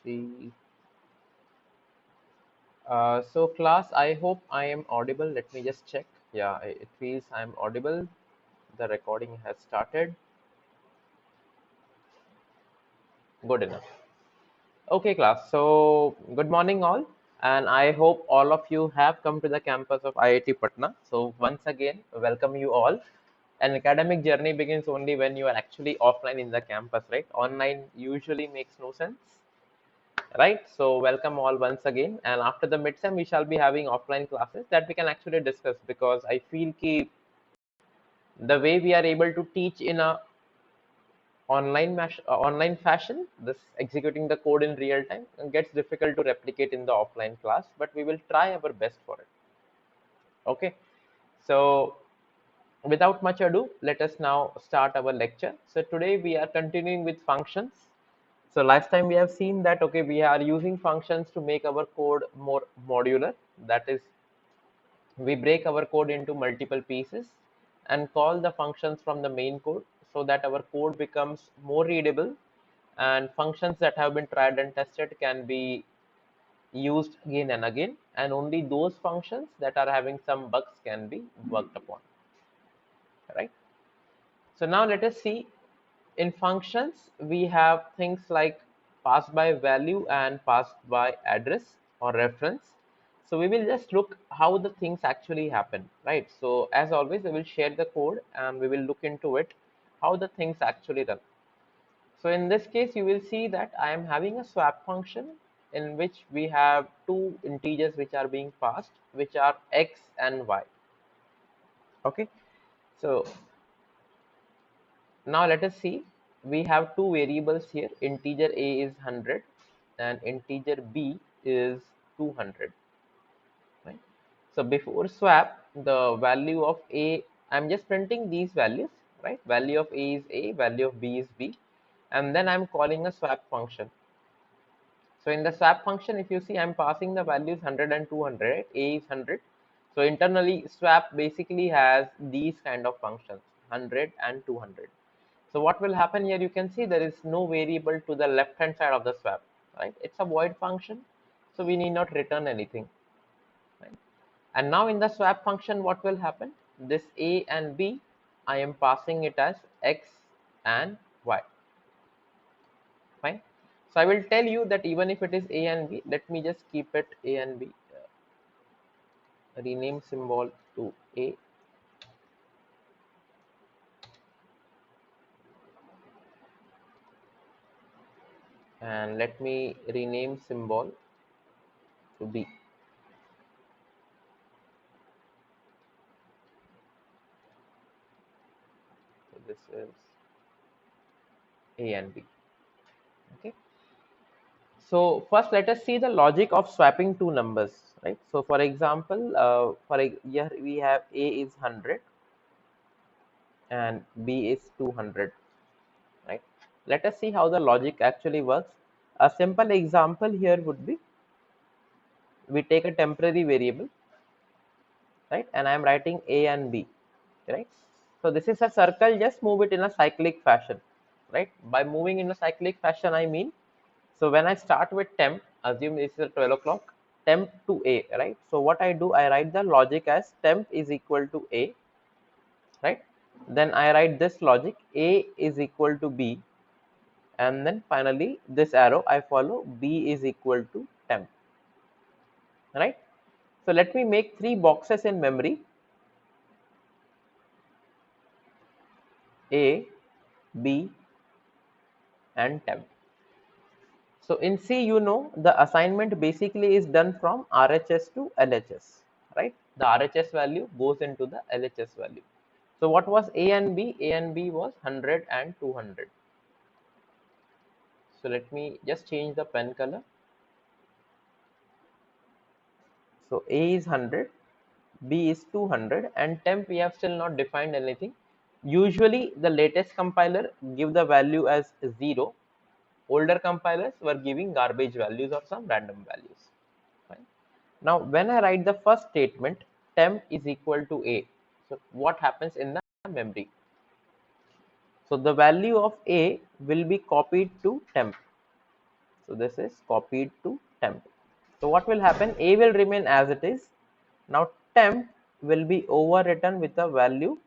see. So class, I hope I am audible. Let me just check. Yeah, it feels I'm audible. The recording has started. Good enough. Okay, class. So good morning, all, and I hope all of you have come to the campus of IIT Patna. So once again, welcome you all. An academic journey begins only when you are actually offline in the campus, right? Online usually makes no sense, right? So welcome all once again. And after the midsem, we shall be having offline classes that we can actually discuss, because I feel ki the way we are able to teach in a online fashion, this executing the code in real time, gets difficult to replicate in the offline class, but we will try our best for it. Okay, so without much ado, let us now start our lecture. So today we are continuing with functions. So last time we have seen that, okay, we are using functions to make our code more modular. That is, we break our code into multiple pieces and call the functions from the main code, so that our code becomes more readable, and functions that have been tried and tested can be used again and again, and only those functions that are having some bugs can be worked upon, right? So now let us see. In functions, we have things like pass by value and pass by address or reference. So we will just look how the things actually happen, right? So as always, I will share the code and we will look into it, how the things actually run. So in this case, you will see that I am having a swap function in which we have two integers which are being passed, which are x and y. Okay. So now let us see. We have two variables here. Integer a is 100 and integer b is 200. Right? So before swap, the value of a, I'm just printing these values, right? Value of a is a, value of b is b, and then I'm calling a swap function. So in the swap function, if you see, I'm passing the values 100 and 200. Right? A is 100. So internally, swap basically has these kind of functions, 100 and 200. So what will happen here? You can see there is no variable to the left hand side of the swap, right? It's a void function, so we need not return anything, right? And now in the swap function, what will happen? This a and b, I am passing it as x and y, fine. So I will tell you that even if it is a and b, let me just keep it a and b, rename symbol to a, and let me rename symbol to b. So this is a and b. Okay. So first, let us see the logic of swapping two numbers, right? So for example, here we have a is 100 and b is 200, right? Let us see how the logic actually works. A simple example here would be, we take a temporary variable, right? And I am writing a and b, right? So this is a circle, just move it in a cyclic fashion, right? By moving in a cyclic fashion, I mean, so when I start with temp, assume this is a 12 o'clock, temp to a, right? So what I do, I write the logic as temp is equal to a, right? Then I write this logic, a is equal to b, and then finally this arrow I follow, b is equal to temp, right? So let me make three boxes in memory, a, b, and temp. So in C, you know, the assignment basically is done from RHS to LHS, right? The RHS value goes into the LHS value. So what was A and B? A and B was 100 and 200. So let me just change the pen color. So A is 100, B is 200, and temp we have still not defined anything. Usually the latest compiler give the value as 0. Older compilers were giving garbage values or some random values. Fine. Now, when I write the first statement, temp is equal to a, so what happens in the memory? So the value of a will be copied to temp. So this is copied to temp. So what will happen? A will remain as it is. Now temp will be overwritten with the value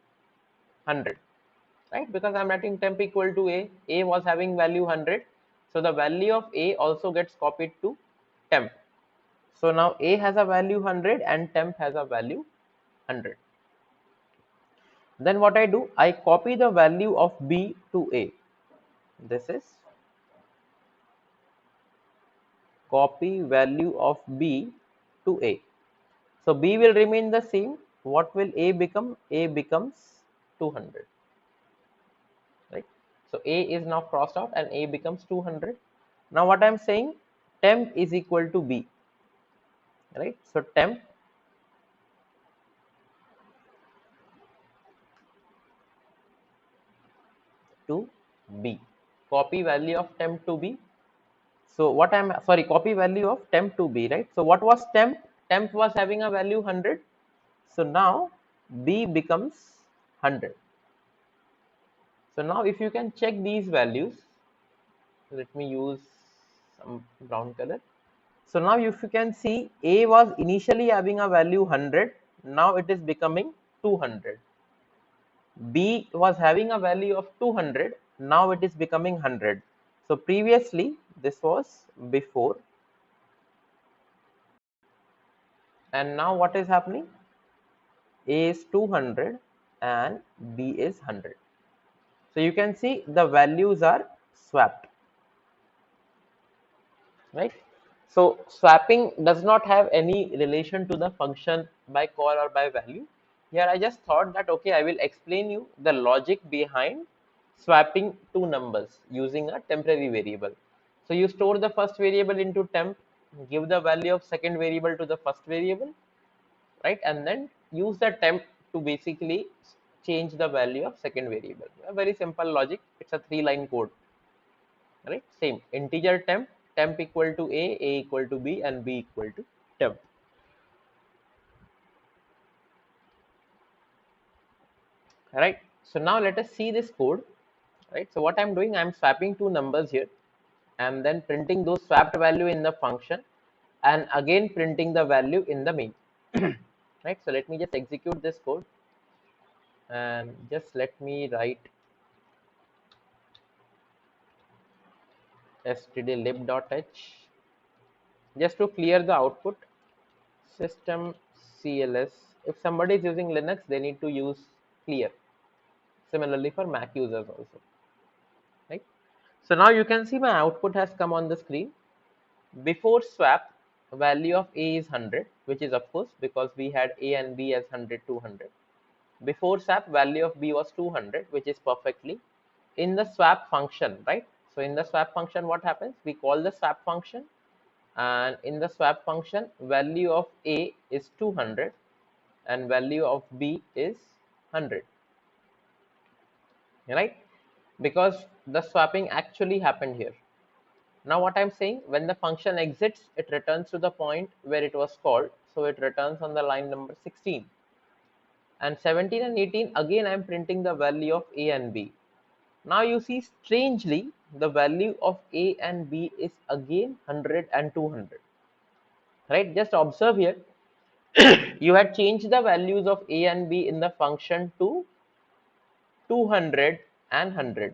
100, right? Because I'm writing temp equal to A. A was having value 100. So the value of A also gets copied to temp. So now A has a value 100 and temp has a value 100. Then what I do? I copy the value of B to A. This is copy value of B to A. So B will remain the same. What will A become? A becomes 200, right? So A is now crossed out and A becomes 200. Now what I am saying, temp is equal to B, right? So temp to B, copy value of temp to B. So what I'm sorry, copy value of temp to B, right? So what was temp? Temp was having a value 100. So now B becomes 100. So now if you can check these values, let me use some brown color. So now if you can see, A was initially having a value 100, now it is becoming 200. B was having a value of 200, now it is becoming 100. So previously this was before, and now what is happening? A is 200 and B is 100. So you can see the values are swapped, right? So swapping does not have any relation to the function by call or by value. Here I just thought that okay, I will explain you the logic behind swapping two numbers using a temporary variable. So you store the first variable into temp, give the value of second variable to the first variable, right? And then use the temp to basically change the value of second variable. A very simple logic. It's a 3-line code, right? Same integer temp, temp equal to A equal to B, and B equal to temp. Right. So now let us see this code. Right. So what I'm doing, I'm swapping two numbers here, and then printing those swapped value in the function, and again printing the value in the main. Right. So let me just execute this code, and just let me write stdlib.h just to clear the output. System CLS. If somebody is using Linux, they need to use clear. Similarly for Mac users also, right? So now you can see my output has come on the screen. Before swap, value of A is 100, which is of course because we had A and B as 100, 200. Before swap, value of B was 200, which is perfectly in the swap function, right? So in the swap function, what happens? We call the swap function, and in the swap function, value of A is 200 and value of B is 100, right? Because the swapping actually happened here. Now what I'm saying, when the function exits, it returns to the point where it was called. So it returns on the line number 16. And 17 and 18, again I'm printing the value of A and B. Now you see, strangely, the value of A and B is again 100 and 200. Right? Just observe here. You had changed the values of A and B in the function to 200 and 100.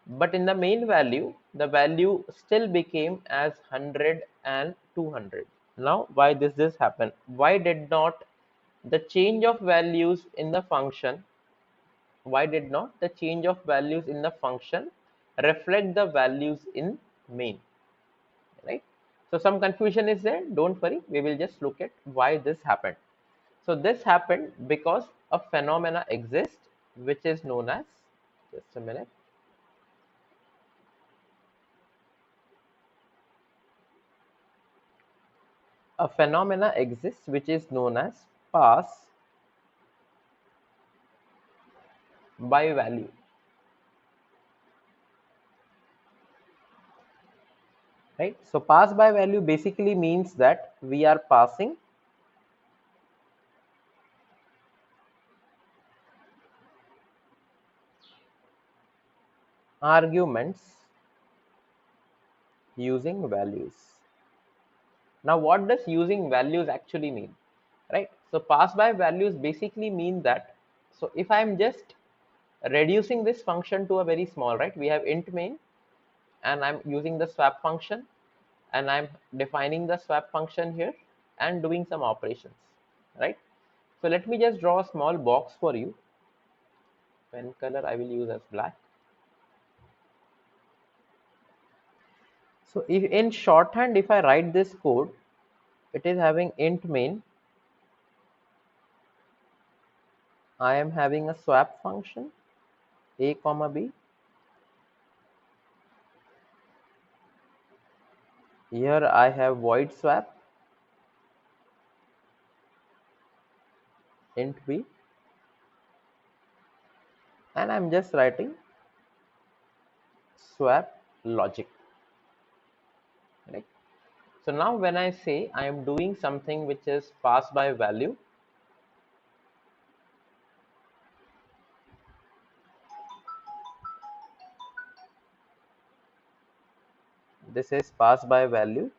But in the main value, the value still became as 100 and 200. Now why this happened? Why did not the change of values in the function, why did not the change of values in the function reflect the values in main, right? So some confusion is there, don't worry, we will just look at why this happened. So this happened because a phenomena exists which is known as, just a minute, a phenomena exists which is known as pass by value, right? So pass by value basically means that we are passing arguments using values. Now, what does using values actually mean? Right? So, pass by values basically mean that, so if I'm just reducing this function to a very small, right? We have int main and I'm using the swap function and I'm defining the swap function here and doing some operations, right? So let me just draw a small box for you. Pen color I will use as black. So if in shorthand, if I write this code, it is having int main. I am having a swap function a comma b. Here I have void swap int b, and I'm just writing swap logic, right? So now when I say I am doing something which is pass by value, this is pass by value.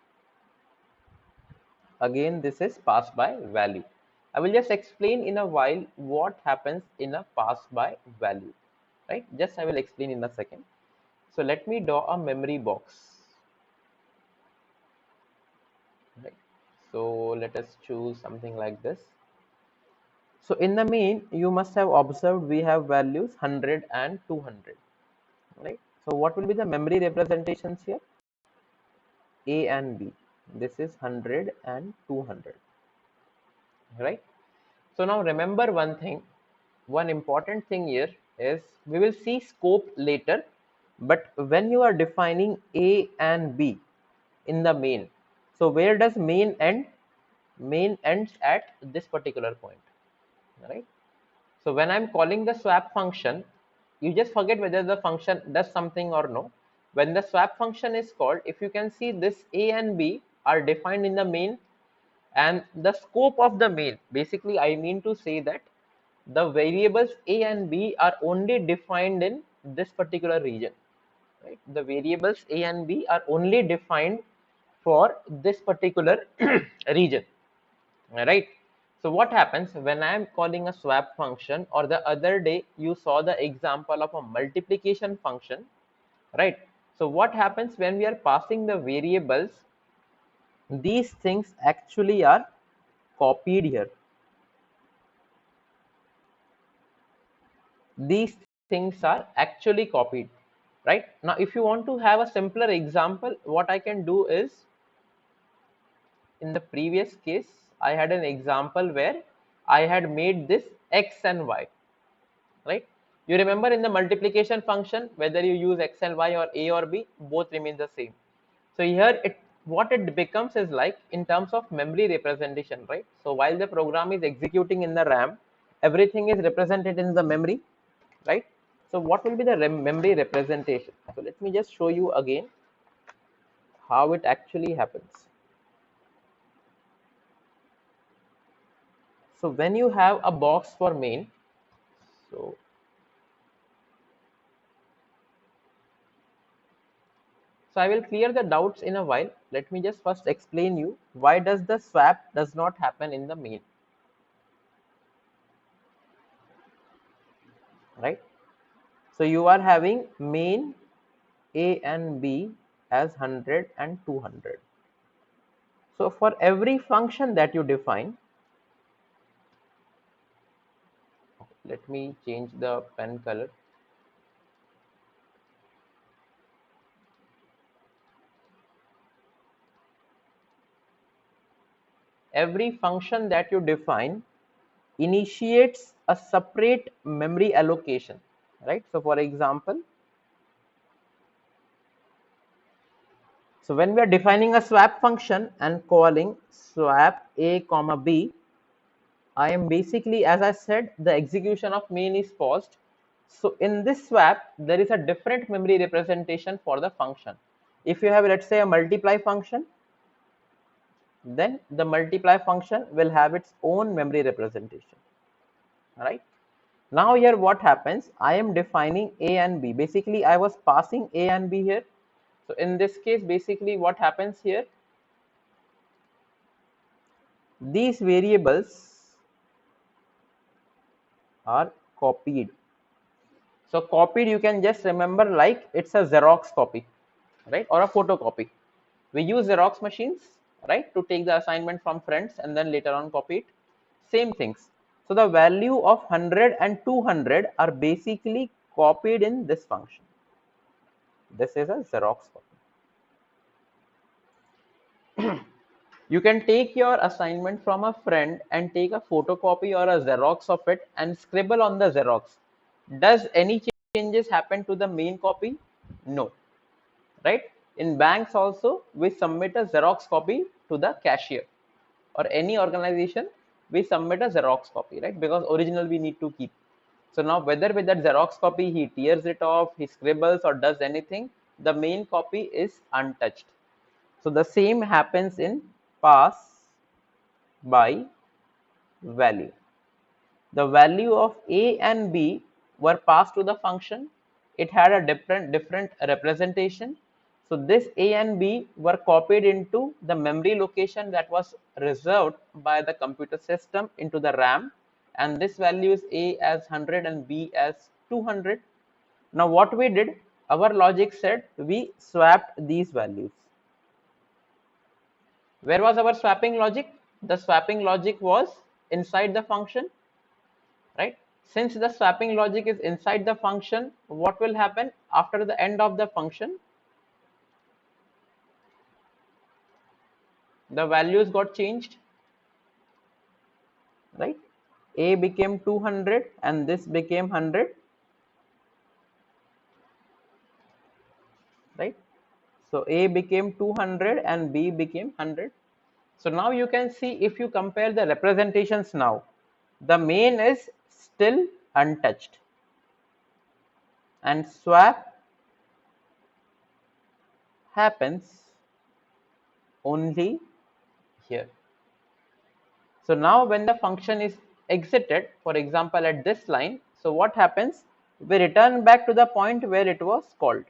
Again, this is pass by value. I will just explain in a while what happens in a pass by value, right? Just I will explain in a second. So let me draw a memory box, right? So let us choose something like this. So in the main, you must have observed we have values 100 and 200, right? So what will be the memory representations here? A and B. This is 100 and 200, right? So now remember one thing, one important thing here is we will see scope later, but when you are defining A and B in the main, so where does main end? Main ends at this particular point, right? So when I'm calling the swap function, you just forget whether the function does something or no. When the swap function is called, if you can see this A and B are defined in the main, and the scope of the main, basically I mean to say that the variables A and B are only defined in this particular region, right? The variables A and B are only defined for this particular region, right? So what happens when I am calling a swap function, or the other day you saw the example of a multiplication function, right? So what happens when we are passing the variables, these things actually are copied here. These things are actually copied, right? Now if you want to have a simpler example, what I can do is, in the previous case I had an example where I had made this x and y, right? You remember in the multiplication function, whether you use x and y or a or b, both remain the same. So here it, what it becomes is like in terms of memory representation, right? So while the program is executing in the RAM, everything is represented in the memory, right? So what will be the memory representation? So let me just show you again how it actually happens. So when you have a box for main, so I will clear the doubts in a while. Let me just first explain you why does the swap does not happen in the main, right? So you are having main A and B as 100 and 200. So for every function that you define, let me change the pen color. Every function that you define initiates a separate memory allocation, right? So for example, so when we are defining a swap function and calling swap a comma b, I am basically, as I said, the execution of main is paused. So in this swap, there is a different memory representation for the function. If you have, let's say, a multiply function, then the multiply function will have its own memory representation, right? Now here what happens, I am defining a and b. Basically I was passing a and b here. So in this case, basically what happens here, these variables are copied. So copied, you can just remember like it's a Xerox copy, right, or a photocopy. We use Xerox machines, right, to take the assignment from friends and then later on copy it. Same things. So the value of 100 and 200 are basically copied in this function. This is a Xerox copy. You can take your assignment from a friend and take a photocopy or a Xerox of it and scribble on the Xerox. Does any changes happen to the main copy? No, right? In banks also, we submit a Xerox copy to the cashier, or any organization, we submit a Xerox copy, right? Because original we need to keep. So now whether with that Xerox copy he tears it off, he scribbles or does anything, the main copy is untouched. So the same happens in pass by value. The value of a and b were passed to the function. It had a different representation. So this a and b were copied into the memory location that was reserved by the computer system into the RAM, and this value is a as 100 and b as 200. Now what we did, our logic said we swapped these values. Where was our swapping logic? The swapping logic was inside the function, right? Since the swapping logic is inside the function, what will happen after the end of the function? The values got changed, right? A became 200 and this became 100, right? So A became 200 and B became 100. So now you can see, if you compare the representations now, the main is still untouched and swap happens only here. So now when the function is exited, for example at this line, so what happens? We return back to the point where it was called,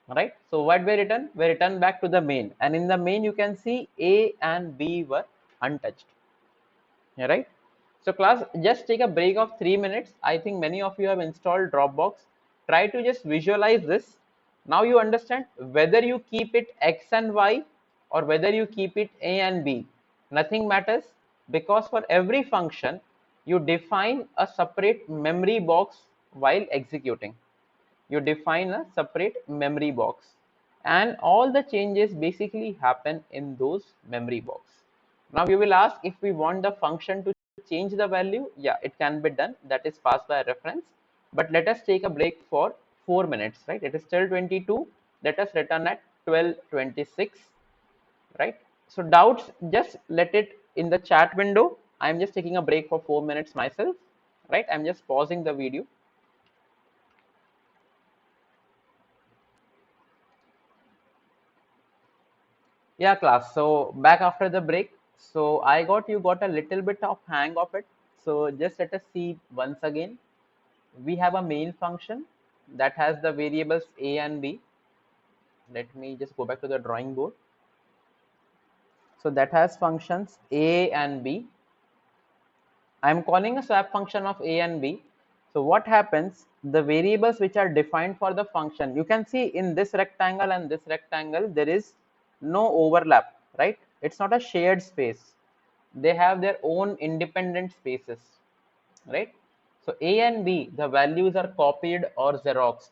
right? So what we return? We return back to the main, and in the main you can see A and B were untouched. Yeah, right? So class, just take a break of 3 minutes. I think many of you have installed Dropbox. Try to just visualize this. Now you understand whether you keep it X and Y or whether you keep it A and B. Nothing matters, because for every function you define a separate memory box while executing. You define a separate memory box, and all the changes basically happen in those memory box. Now you will ask, if we want the function to change the value, yeah, it can be done, that is passed by reference. But let us take a break for 4 minutes, right? It is still 22. Let us return at 12:26, right? So doubts, just let it in the chat window. I'm just taking a break for 4 minutes myself, right? I'm just pausing the video. Yeah, class. So back after the break. So you got a little bit of hang of it. So just let us see once again. We have a main function that has the variables a and b. Let me just go back to the drawing board. So that has functions a and b. I'm calling a swap function of a and b. So what happens? The variables which are defined for the function, you can see in this rectangle and this rectangle, there is no overlap, right? It's not a shared space. They have their own independent spaces, right? So a and b, the values are copied or Xeroxed,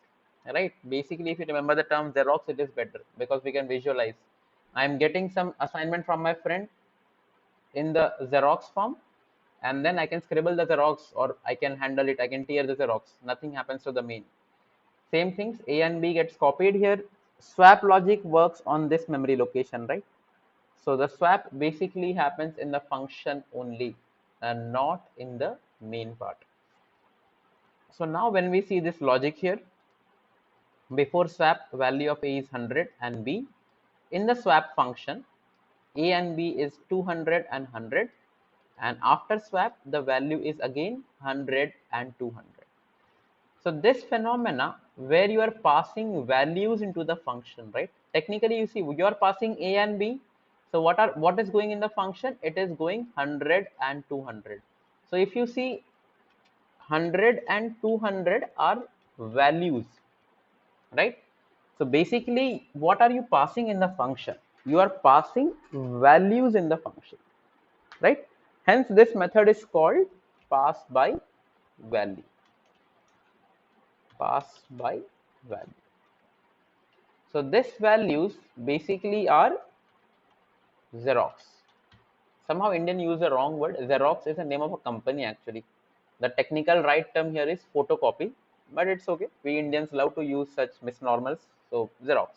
right? Basically, if you remember the term Xerox, it is better because we can visualize. I'm getting some assignment from my friend in the Xerox form, and then I can scribble the Xerox, or I can handle it, I can tear the Xerox. Nothing happens to the main. Same things, A and B gets copied here. Swap logic works on this memory location, right? So the swap basically happens in the function only and not in the main part. So now when we see this logic here, before swap, value of A is 100 and B. In the swap function, A and B is 200 and 100, and after swap the value is again 100 and 200. So this phenomena where you are passing values into the function, right? Technically, you see, you are passing a and b. So what is going in the function? It is going 100 and 200. So if you see, 100 and 200 are values, right? So basically, what are you passing in the function? You are passing values in the function, right? Hence, this method is called pass by value. Pass by value. So this values basically are Xerox. Somehow Indian use the wrong word. Xerox is the name of a company actually. The technical right term here is photocopy, but it's okay. We Indians love to use such misnormals. So Xerox,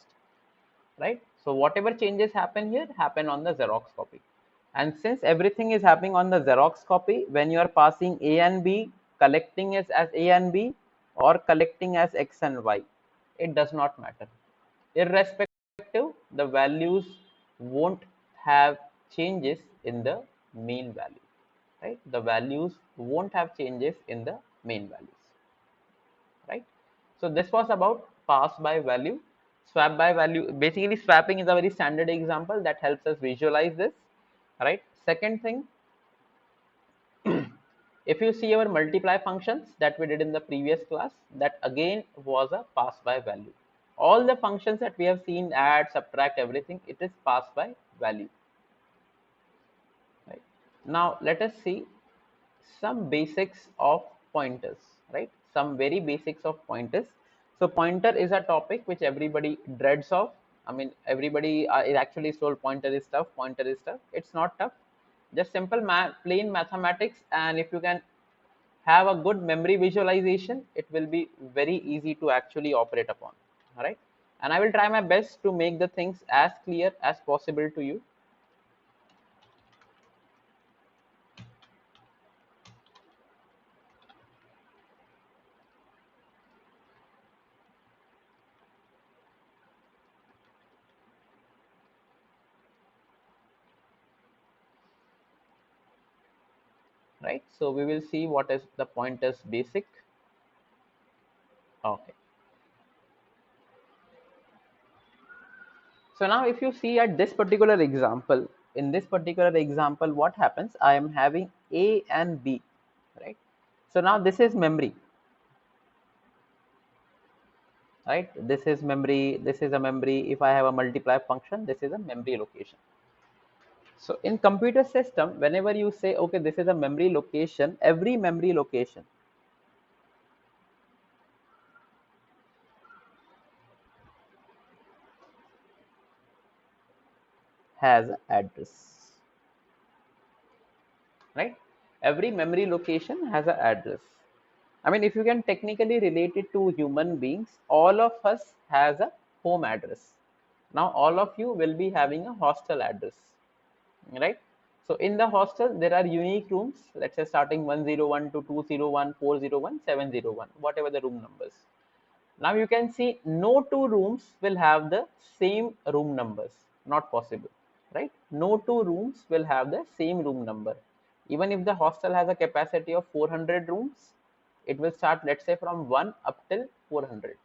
right? So whatever changes happen here happen on the Xerox copy. And since everything is happening on the Xerox copy, when you are passing A and B, collecting it as A and B or collecting as X and Y, it does not matter. Irrespective, the values won't have changes in the main value, right? The values won't have changes in the main values, right? So this was about pass by value. Swap by value, basically swapping is a very standard example that helps us visualize this, right? Second thing, if you see our multiply functions that we did in the previous class, that again was a pass by value. All the functions that we have seen, add, subtract, everything, it is pass by value, right? Now let us see some basics of pointers, right? Some very basics of pointers. So pointer is a topic which everybody dreads of. I mean, everybody is actually told pointer is tough, pointer is tough. It's not tough. Just simple plain mathematics, and if you can have a good memory visualization, it will be very easy to actually operate upon. All right. And I will try my best to make the things as clear as possible to you. Right. So we will see what is the pointers basic. Okay. So now if you see at this particular example, in this particular example, what happens? I am having A and B, right? So now this is memory, right? This is memory, this is a memory. If I have a multiply function, this is a memory location. So in computer system, whenever you say, okay, this is a memory location, every memory location has an address, right? Every memory location has an address. I mean, if you can technically relate it to human beings, all of us has a home address. Now, all of you will be having a hostel address, right? So in the hostel, there are unique rooms, let's say starting 101 to 201, 401, 701, whatever the room numbers. Now you can see no two rooms will have the same room numbers, not possible, right? No two rooms will have the same room number. Even if the hostel has a capacity of 400 rooms, it will start, let's say, from 1 up till 400.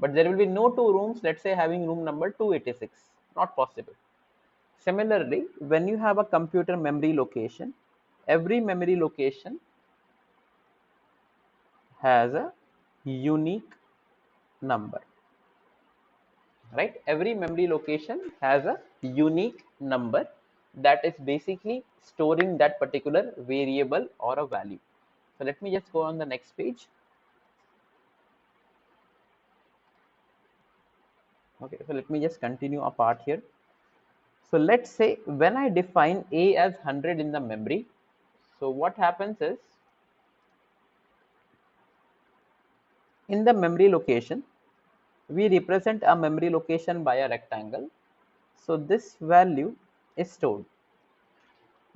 But there will be no two rooms, let's say, having room number 286, not possible. Similarly, when you have a computer memory location, every memory location has a unique number, right? Every memory location has a unique number that is basically storing that particular variable or a value. So let me just go on the next page. Okay, so let me just continue a part here. So let's say when I define a as 100 in the memory, so what happens is, in the memory location, we represent a memory location by a rectangle. So this value is stored,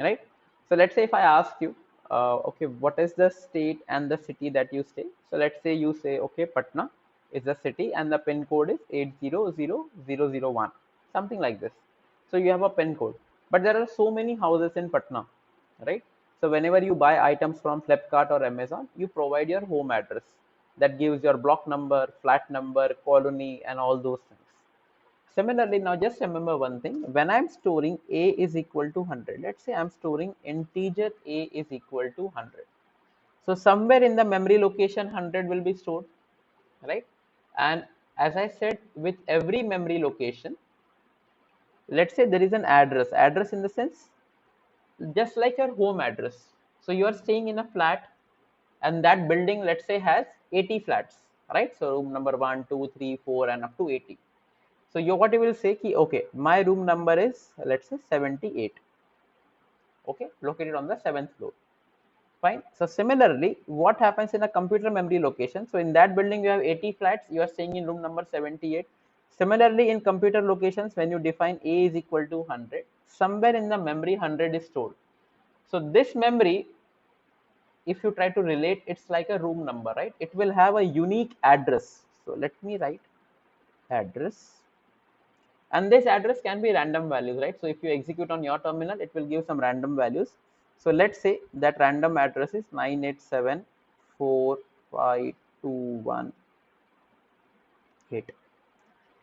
right? So let's say if I ask you, okay, what is the state and the city that you stay? So let's say you say, okay, Patna is the city and the pin code is 800001, something like this. So you have a pin code, but there are so many houses in Patna, right? So whenever you buy items from Flipkart or Amazon, you provide your home address. that gives your block number, flat number, colony, and all those things. Similarly, now just remember one thing, when I'm storing a is equal to 100, let's say I'm storing integer a is equal to 100. So somewhere in the memory location 100 will be stored, right? And as I said, with every memory location, let's say there is an address in the sense just like your home address. So you are staying in a flat, and that building, let's say, has 80 flats, right? So room number 1, 2, 3, 4, and up to 80. So you what you will say ki, okay, my room number is, let's say, 78, okay, located on the 7th floor. Fine. So similarly, what happens in a computer memory location? So in that building, you have 80 flats. You are staying in room number 78. Similarly, in computer locations, when you define a is equal to 100, somewhere in the memory 100 is stored. So this memory, if you try to relate, it's like a room number, right? It will have a unique address. So let me write address, and this address can be random values, right? So if you execute on your terminal, it will give some random values. So let's say that random address is 987452188.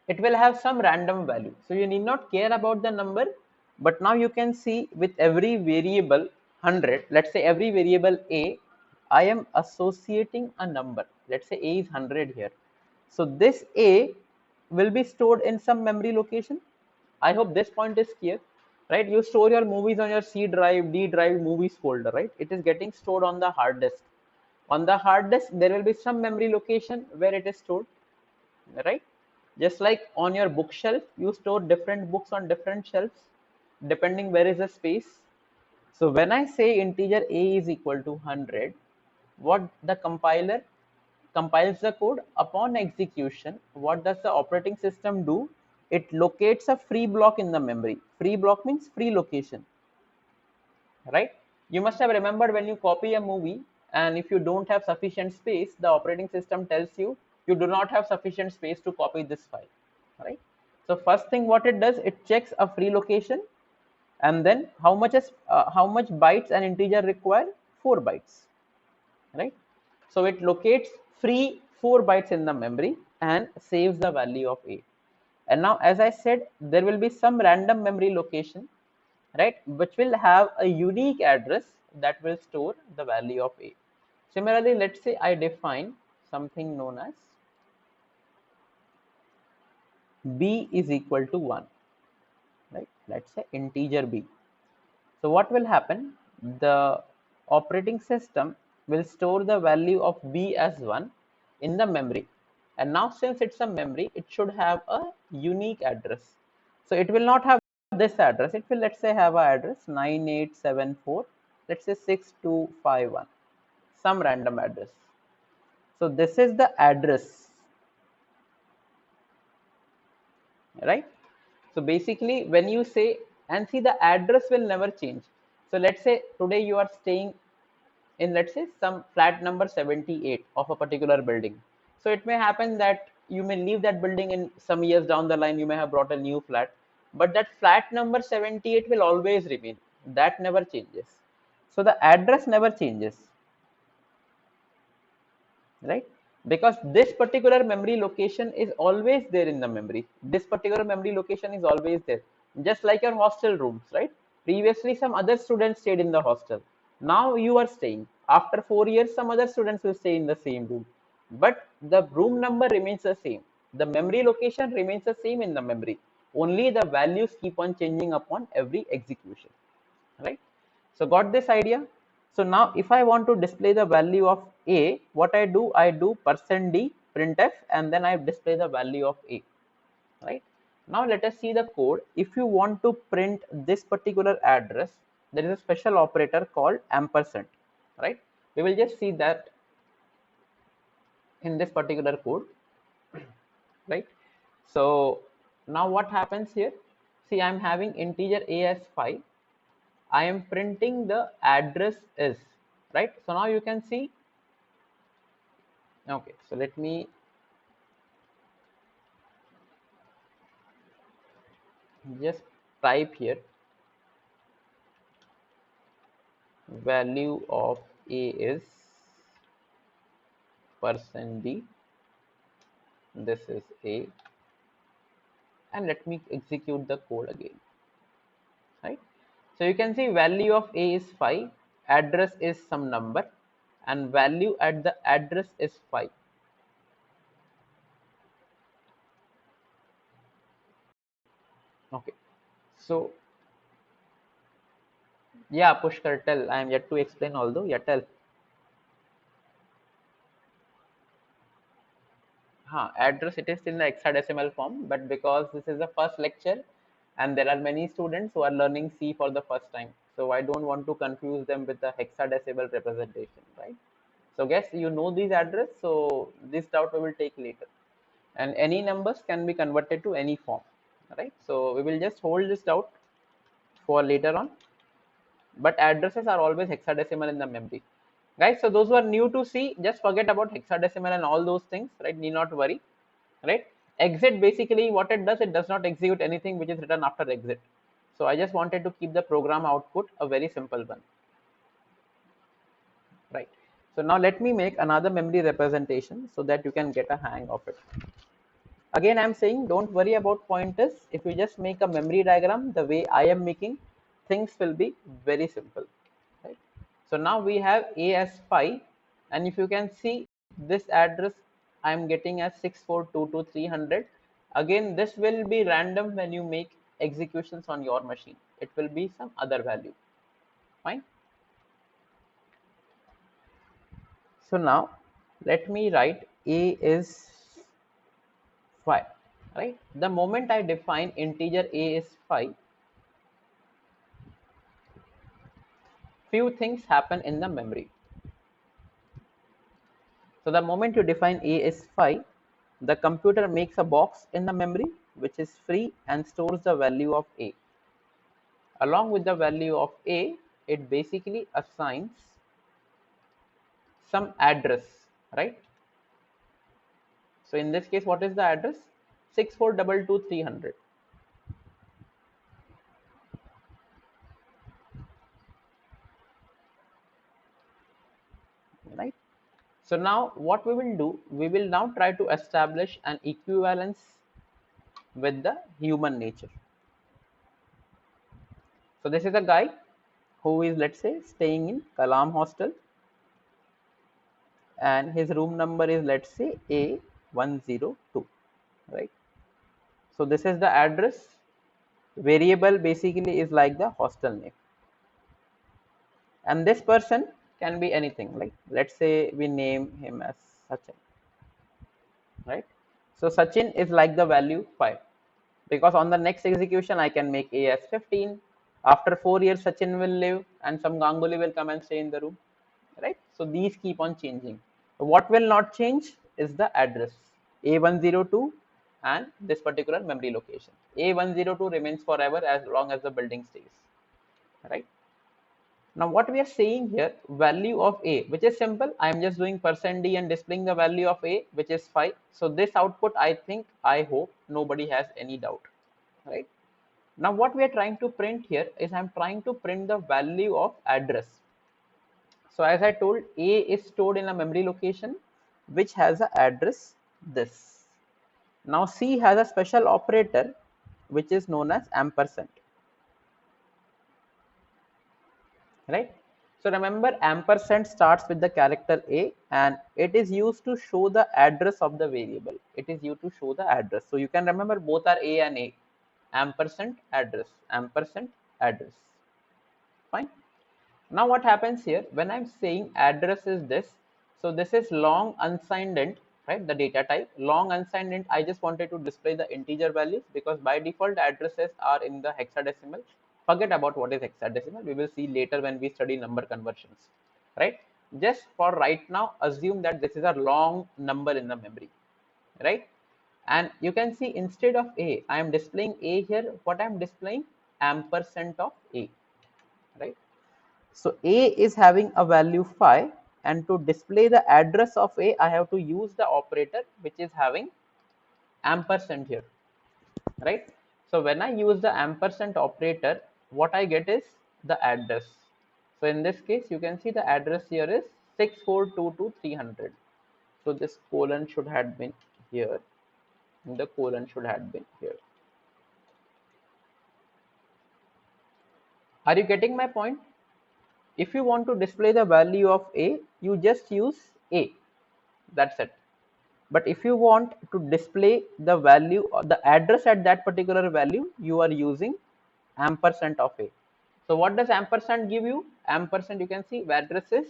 It will have some random value, so you need not care about the number. But now you can see with every variable 100, let's say every variable a, I am associating a number. Let's say a is 100 here. So this a will be stored in some memory location. I hope this point is clear, right? You store your movies on your C drive, D drive, movies folder, right? It is getting stored on the hard disk. On the hard disk, there will be some memory location where it is stored, right? Just like on your bookshelf, you store different books on different shelves depending where is the space. So when I say integer a is equal to 100, what the compiler compiles the code. Upon execution, what does the operating system do? It locates a free block in the memory. Free block means free location, right? You must have remembered when you copy a movie, and if you don't have sufficient space, the operating system tells you you do not have sufficient space to copy this file, right? So first thing what it does, it checks a free location, and then how much bytes an integer require? 4 bytes, right? So it locates free 4 bytes in the memory and saves the value of a. And now, as I said, there will be some random memory location, right, which will have a unique address that will store the value of a. Similarly, let's say I define something known as b is equal to 1, right? Let's say integer b. So what will happen? The operating system will store the value of b as 1 in the memory. And now since it's a memory, it should have a unique address. So it will not have this address. It will, let's say, have a address 9874, let's say 6251, some random address. So this is the address, right? So basically, when you say, and see, the address will never change. So let's say today you are staying in, let's say, some flat number 78 of a particular building. So it may happen that you may leave that building in some years down the line, you may have brought a new flat, but that flat number 78 will always remain. That never changes. So the address never changes, right? Because this particular memory location is always there in the memory. This particular memory location is always there, just like your hostel rooms, right? Previously some other students stayed in the hostel, now you are staying. After 4 years, some other students will stay in the same room, but the room number remains the same. The memory location remains the same in the memory, only the values keep on changing upon every execution, right? So got this idea? So now if I want to display the value of a, what I do %d printf, and then I display the value of a, right? Now let us see the code. If you want to print this particular address, there is a special operator called ampersand, right? We will just see that in this particular code, right? So now what happens here? See, I'm having integer a as 5. I am printing the address is, right? So now you can see, okay, so let me just type here value of a is percent d, this is a, and let me execute the code again, right? So you can see value of a is 5, address is some number, and value at the address is 5. Okay, so yeah, Pushkar, tell. I am yet to explain, although, yeah, tell. Address, it is in the hexadecimal form, but because this is the first lecture and there are many students who are learning C for the first time, so I don't want to confuse them with the hexadecimal representation, right? So guess you know these address, so this doubt we will take later. And any numbers can be converted to any form, right? So we will just hold this doubt for later on, but addresses are always hexadecimal in the memory, guys. So those who are new to C, just forget about hexadecimal and all those things, right? Need not worry, right? Exit, basically what it does, it does not execute anything which is written after exit. So I just wanted to keep the program output a very simple one, right? So now let me make another memory representation so that you can get a hang of it. Again, I'm saying don't worry about pointers. If you just make a memory diagram the way I am making, things will be very simple, right? So now we have a as 5, and if you can see this address, I'm getting as 6422300. Again, this will be random when you make executions on your machine. It will be some other value. Fine. So now let me write a is 5, right? The moment I define integer a is 5, few things happen in the memory. So the moment you define a is 5, the computer makes a box in the memory which is free and stores the value of a. Along with the value of a, it basically assigns some address, right? So in this case, what is the address? 6422300, right? So now what we will do, we will now try to establish an equivalence with the human nature. So this is a guy who is, let's say, staying in Kalam hostel, and his room number is, let's say, A102, right? So this is the address. Variable basically is like the hostel name, and this person can be anything, like let's say we name him as Sachin, right? So Sachin is like the value 5, because on the next execution I can make a as 15. After 4 years Sachin will live and some Ganguly will come and stay in the room, right? So these keep on changing. What will not change is the address A102 and this particular memory location. A102 remains forever as long as the building stays, right? Now what we are saying here, value of a, which is simple. I am just doing %d and displaying the value of a, which is 5. So this output, I think, I hope nobody has any doubt, right? Now what we are trying to print here is I'm trying to print the value of address. So as I told, a is stored in a memory location which has an address this. Now C has a special operator which is known as ampersand, right? So remember, ampersand starts with the character a, and it is used to show the address of the variable. It is used to show the address. So you can remember both are a and a. Ampersand address, ampersand address. Fine. Now what happens here, when I'm saying address is this, so this is long unsigned int, right? The data type long unsigned int. I just wanted to display the integer values because by default addresses are in the hexadecimal. Forget about what is hexadecimal, we will see later when we study number conversions, right? Just for right now, assume that this is a long number in the memory, right? And you can see instead of a, I am displaying a here. What I am displaying? Ampersand of a, right? So a is having a value 5, and to display the address of a, I have to use the operator which is having ampersand here, right? So when I use the ampersand operator, what I get is the address. So in this case, you can see the address here is 6422300. So this colon should have been here. The colon should have been here. Are you getting my point? If you want to display the value of A, you just use A. That's it. But if you want to display the value or the address at that particular value, you are using ampersand of A. So what does ampersand give you? Ampersand, you can see address is,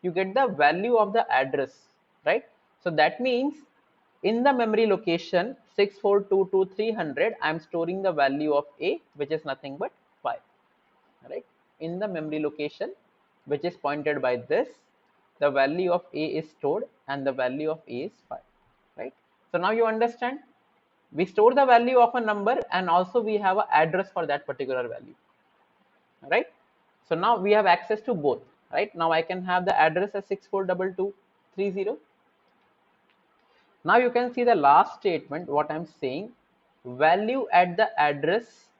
you get the value of the address, right? So that means in the memory location 6422300, I am storing the value of A, which is nothing but 5, right? In the memory location which is pointed by this, the value of A is stored and the value of A is 5, right? So now you understand, we store the value of a number and also we have an address for that particular value, right? So now we have access to both, right? Now I can have the address as 642230. Now you can see the last statement, what I'm saying, value at the address,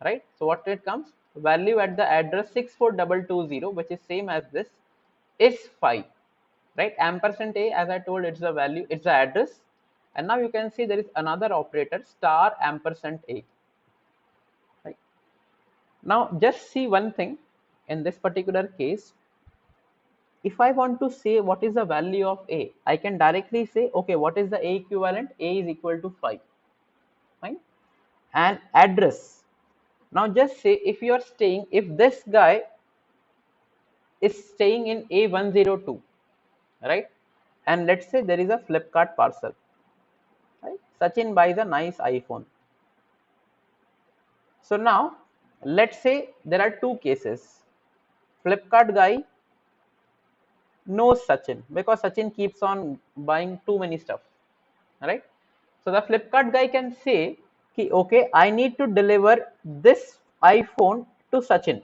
right? So what it comes, value at the address 64220, which is same as this, is 5, right? Ampersand A, as I told, it's the value, it's the address. And now you can see there is another operator, star ampersand A, right? Now just see one thing, in this particular case, if I want to say what is the value of A, I can directly say, okay, what is the A equivalent? A is equal to 5, fine. And address, now just say if you are staying, if this guy is staying in A102, right? And let's say there is a Flipkart parcel, right? Sachin buys a nice iPhone. So now let's say there are two cases. Flipkart guy knows Sachin because Sachin keeps on buying too many stuff, right? So the Flipkart guy can say, okay, I need to deliver this iPhone to Sachin,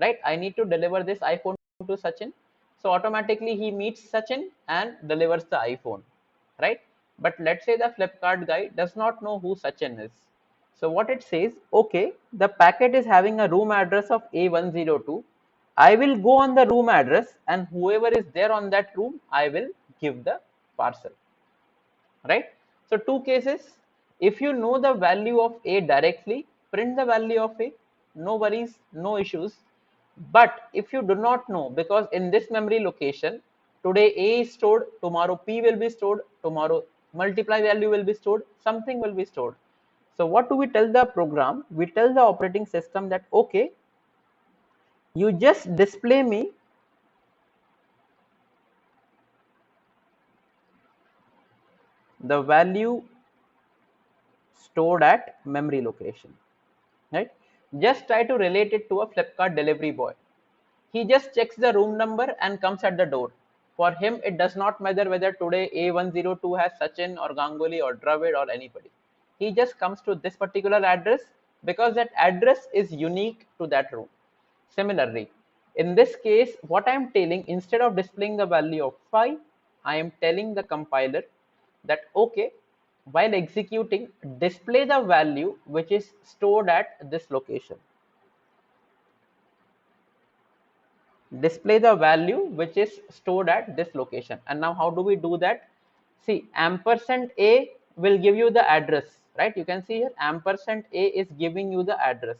right? I need to deliver this iPhone to Sachin. So automatically he meets Sachin and delivers the iPhone, right? But let's say the Flipkart guy does not know who Sachin is. So what it says, okay, the packet is having a room address of A102. I will go on the room address and whoever is there on that room, I will give the parcel, right? So two cases, if you know the value of A directly, print the value of A, no worries, no issues. But if you do not know, because in this memory location, today A is stored, tomorrow P will be stored, tomorrow multiply value will be stored, something will be stored. So what do we tell the program? We tell the operating system that, okay, you just display me the value stored at memory location, right? Just try to relate it to a Flipkart delivery boy. He just checks the room number and comes at the door. For him, it does not matter whether today A102 has Sachin or Ganguly or Dravid or anybody. He just comes to this particular address because that address is unique to that room. Similarly, in this case, what I am telling, instead of displaying the value of 5, I am telling the compiler that, okay, while executing, display the value which is stored at this location. Display the value which is stored at this location. And now how do we do that? See, ampersand A will give you the address, right? You can see here ampersand A is giving you the address.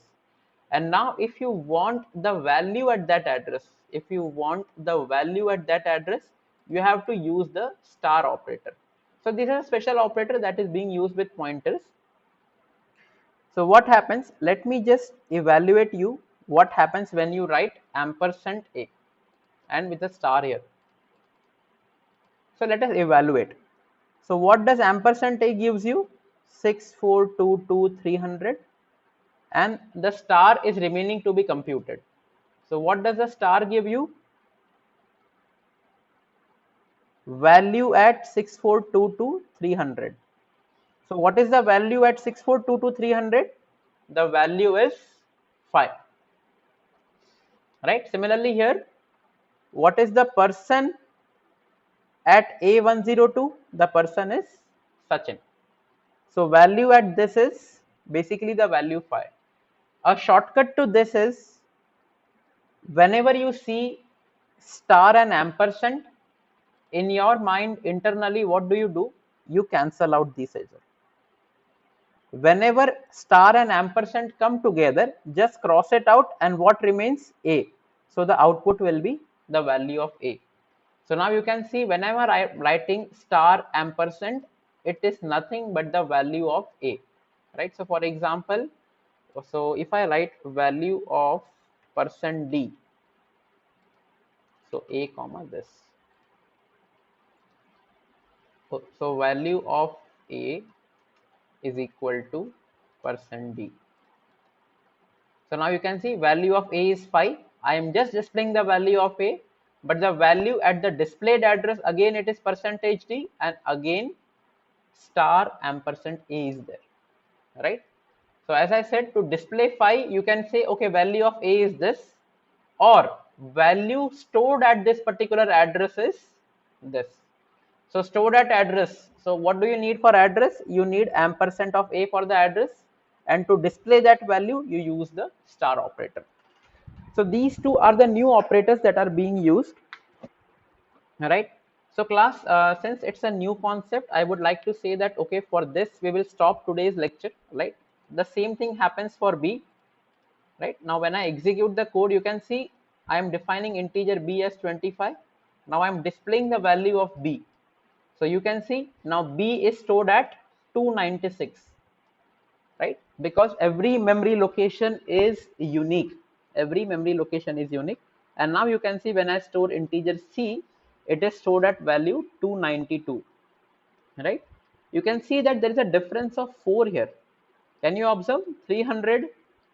And now if you want the value at that address, if you want the value at that address, you have to use the star operator. So this is a special operator that is being used with pointers. So what happens? Let me just evaluate you what happens when you write ampersand A and with a star here. So let us evaluate. So what does ampersand A gives you? 6422300, and the star is remaining to be computed. So what does the star give you? Value at 6422300. So what is the value at 6422300? The value is 5. Right? Similarly here, what is the person at A102? The person is Sachin. So value at this is basically the value 5. A shortcut to this is, whenever you see star and ampersand, in your mind internally, what do? You cancel out these as well. Whenever star and ampersand come together, just cross it out and what remains? A. So the output will be the value of A. So now you can see whenever I am writing star ampersand, it is nothing but the value of A, right? So for example, so if I write value of percent D, so A comma this. So value of A is equal to percent D. So now you can see value of A is 5. I am just displaying the value of A, but the value at the displayed address, again it is percentage D, and again star ampersand A is there, right? So as I said, to display 5, you can say, okay, value of A is this, or value stored at this particular address is this. So stored at address. So what do you need for address? You need ampersand of A for the address, and to display that value, you use the star operator. So these two are the new operators that are being used, right? So class, since it's a new concept, I would like to say that, okay, for this, we will stop today's lecture, right? The same thing happens for B, right? Now, when I execute the code, you can see I am defining integer B as 25. Now I'm displaying the value of B. So you can see now B is stored at 296, right? Because every memory location is unique. Every memory location is unique. And now you can see when I store integer C, it is stored at value 292, right? You can see that there is a difference of 4 here. Can you observe? 300,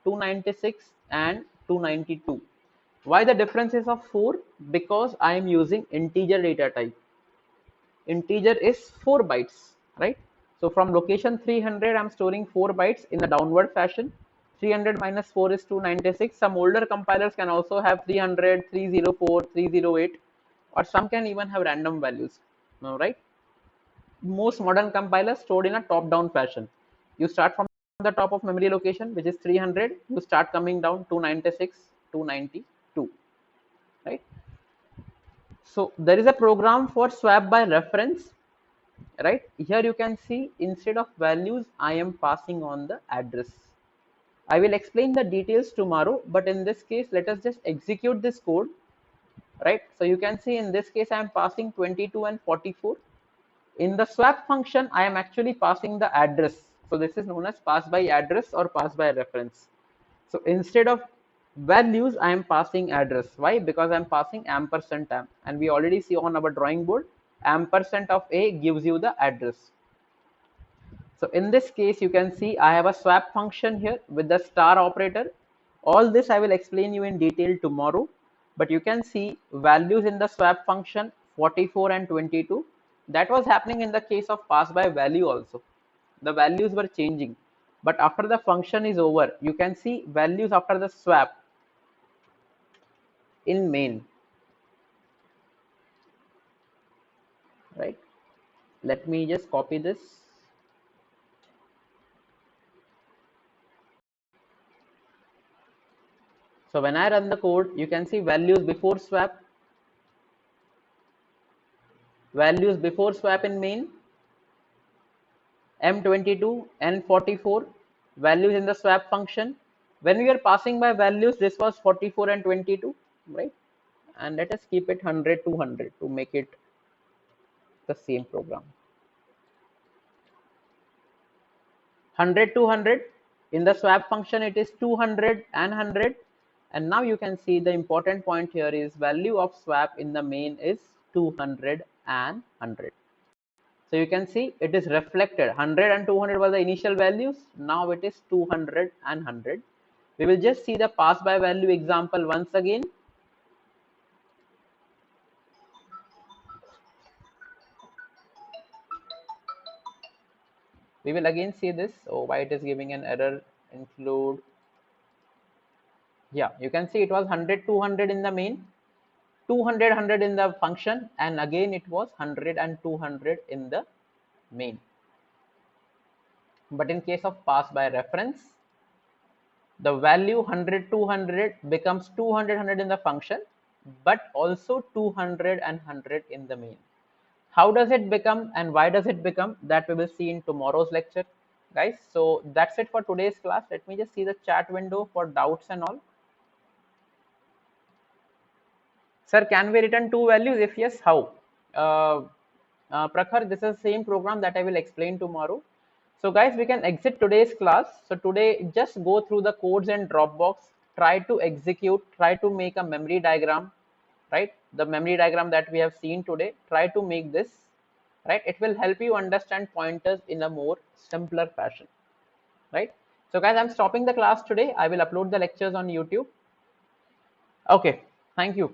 296 and 292. Why the difference is of 4? Because I am using integer data type. Integer is 4 bytes, right? So from location 300, I'm storing 4 bytes in the downward fashion. 300 minus 4 is 296. Some older compilers can also have 300, 304, 308, or some can even have random values, right? Most modern compilers stored in a top-down fashion. You start from the top of memory location, which is 300. You start coming down 296, 292, right? So there is a program for swap by reference, right? Here you can see instead of values, I am passing on the address. I will explain the details tomorrow, but in this case, let us just execute this code, right? So you can see in this case, I am passing 22 and 44. In the swap function, I am actually passing the address. So this is known as pass by address or pass by reference. So instead of values, I am passing address. Why? Because I am passing ampersand amp, and we already see on our drawing board, ampersand of A gives you the address. So in this case, you can see I have a swap function here with the star operator. All this I will explain you in detail tomorrow, but you can see values in the swap function 44 and 22. That was happening in the case of pass by value also. The values were changing, but after the function is over, you can see values after the swap in main, right? Let me just copy this. So when I run the code, you can see values before swap, in main, M22 and 44 values in the swap function. When we are passing by values, this was 44 and 22, right? And let us keep it 100, 200 to make it the same program. 100, 200 in the swap function, it is 200 and 100. And now you can see the important point here is value of swap in the main is 200 and 100. So you can see it is reflected. 100 and 200 were the initial values. Now it is 200 and 100. We will just see the pass by value example once again. We will again see this. Oh, why it is giving an error? Include. Yeah, you can see it was 100, 200 in the main, 200, 100 in the function, and again it was 100 and 200 in the main. But in case of pass by reference, the value 100, 200 becomes 200, 100 in the function, but also 200 and 100 in the main. How does it become and why does it become, that we will see in tomorrow's lecture, guys. So that's it for today's class. Let me just see the chat window for doubts and all. Sir, can we return two values? If yes, how? Uh, Prakhar, this is the same program that I will explain tomorrow. So guys, we can exit today's class. So today, just go through the codes and Dropbox, try to execute, try to make a memory diagram, right? The memory diagram that we have seen today, try to make this, right? It will help you understand pointers in a more simpler fashion, right? So guys, I'm stopping the class today. I will upload the lectures on YouTube. Okay, thank you.